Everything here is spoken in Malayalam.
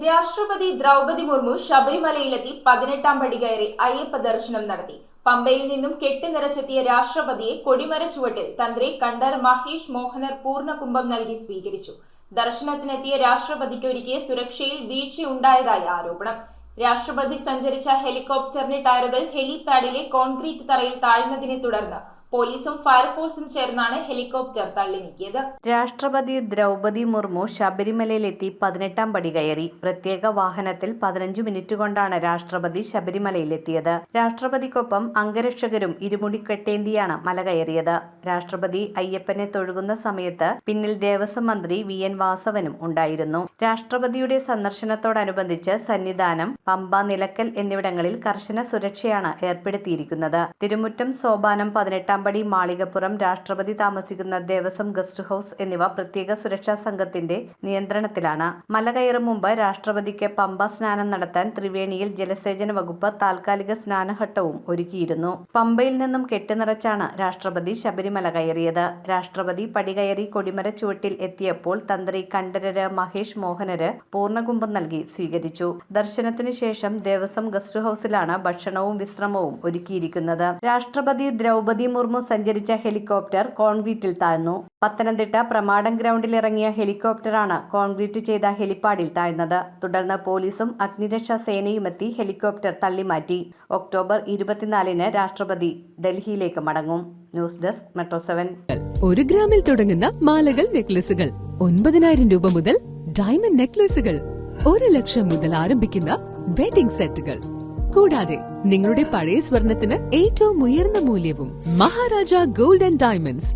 രാഷ്ട്രപതി ദ്രൗപദി മുർമു ശബരിമലയിലെത്തി 18-ാം പടി കയറി അയ്യപ്പ ദർശനം നടത്തി. പമ്പയിൽ നിന്നും കെട്ടിനിറച്ചെത്തിയ രാഷ്ട്രപതിയെ കൊടിമര ചുവട്ടിൽ തന്ത്രി കണ്ഠർ മഹേഷ് മോഹനർ പൂർണ്ണകുംഭം നൽകി സ്വീകരിച്ചു. ദർശനത്തിനെത്തിയ രാഷ്ട്രപതിക്ക് ഒരുക്കിയ സുരക്ഷയിൽ വീഴ്ചയുണ്ടായതായി ആരോപണം. രാഷ്ട്രപതി സഞ്ചരിച്ച ഹെലികോപ്റ്ററിന്റെ ടയറുകൾ ഹെലിപാഡിലെ കോൺക്രീറ്റ് തറയിൽ താഴ്ന്നതിനെ തുടർന്ന് പോലീസും ഫയർഫോഴ്സും ചേർന്നാണ് ഹെലികോപ്റ്റർ തള്ളി നീക്കിയത്. രാഷ്ട്രപതി ദ്രൗപദി മുർമു ശബരിമലയിലെത്തി 18-ാം പടി കയറി. പ്രത്യേക വാഹനത്തിൽ 15 മിനിറ്റ് കൊണ്ടാണ് രാഷ്ട്രപതി ശബരിമലയിലെത്തിയത്. രാഷ്ട്രപതിക്കൊപ്പം അംഗരക്ഷകരും ഇരുമുടിക്കെട്ടേന്തിയാണ് മല കയറിയത്. രാഷ്ട്രപതി അയ്യപ്പനെ തൊഴുകുന്ന സമയത്ത് പിന്നിൽ ദേവസ്വം മന്ത്രി VN വാസവനും ഉണ്ടായിരുന്നു. രാഷ്ട്രപതിയുടെ സന്ദർശനത്തോടനുബന്ധിച്ച് സന്നിധാനം, പമ്പ, നിലക്കൽ എന്നിവിടങ്ങളിൽ കർശന സുരക്ഷയാണ് ഏർപ്പെടുത്തിയിരിക്കുന്നത്. തിരുമുറ്റം, സോപാനം, 18-ാം പടി, മാളികപ്പുറം, രാഷ്ട്രപതി താമസിക്കുന്ന ദേവസ്വം ഗസ്റ്റ് ഹൌസ് എന്നിവ പ്രത്യേക സുരക്ഷാ സംഘത്തിന്റെ നിയന്ത്രണത്തിലാണ്. മല കയറും മുമ്പ് രാഷ്ട്രപതിക്ക് പമ്പ സ്നാനം നടത്താൻ ത്രിവേണിയിൽ ജലസേചന വകുപ്പ് താൽക്കാലിക സ്നാനഘട്ടവും ഒരുക്കിയിരുന്നു. പമ്പയിൽ നിന്നും കെട്ടിനിറച്ചാണ് രാഷ്ട്രപതി ശബരിമല കയറിയത്. രാഷ്ട്രപതി പടികയറി കൊടിമര ചുവട്ടിൽ എത്തിയപ്പോൾ തന്ത്രി കണ്ഠരര് മഹേഷ് മോഹനര് പൂർണ്ണകുംഭം നൽകി സ്വീകരിച്ചു. ദർശനത്തിന് ശേഷം ദേവസ്വം ഗസ്റ്റ് ഹൌസിലാണ് ഭക്ഷണവും വിശ്രമവും ഒരുക്കിയിരിക്കുന്നത്. രാഷ്ട്രപതി ദ്രൗപദി മുർമു സഞ്ചരിച്ച ഹെലികോപ്റ്റർ കോൺക്രീറ്റിൽ താഴ്ന്നു. പത്തനംതിട്ട പ്രമാടം ഗ്രൗണ്ടിൽ ഇറങ്ങിയ ഹെലികോപ്റ്ററാണ് കോൺക്രീറ്റ് ചെയ്ത ഹെലിപാഡിൽ താഴ്ന്നത്. തുടർന്ന് പോലീസും അഗ്നിരക്ഷാ സേനയുമെത്തി ഹെലികോപ്റ്റർ തള്ളിമാറ്റി. ഒക്ടോബർ 24-ന് രാഷ്ട്രപതി ഡൽഹിയിലേക്ക് മടങ്ങും. News desk metro 7. 1 ഗ്രാമിൽ തുടങ്ങുന്ന മാലകൾ, നെക്ലസുകൾ 9,000 രൂപ മുതൽ ഡയമണ്ട് നെക്ലസുകൾ 1 ലക്ഷം മുതൽ ആരംഭിക്കുന്ന വെഡിംഗ് സെറ്റുകൾ, കൂടാതെ നിങ്ങളുടെ പഴയ സ്വർണത്തിന് ഏറ്റവും ഉയർന്ന മൂല്യവും. Maharaja gold and diamonds,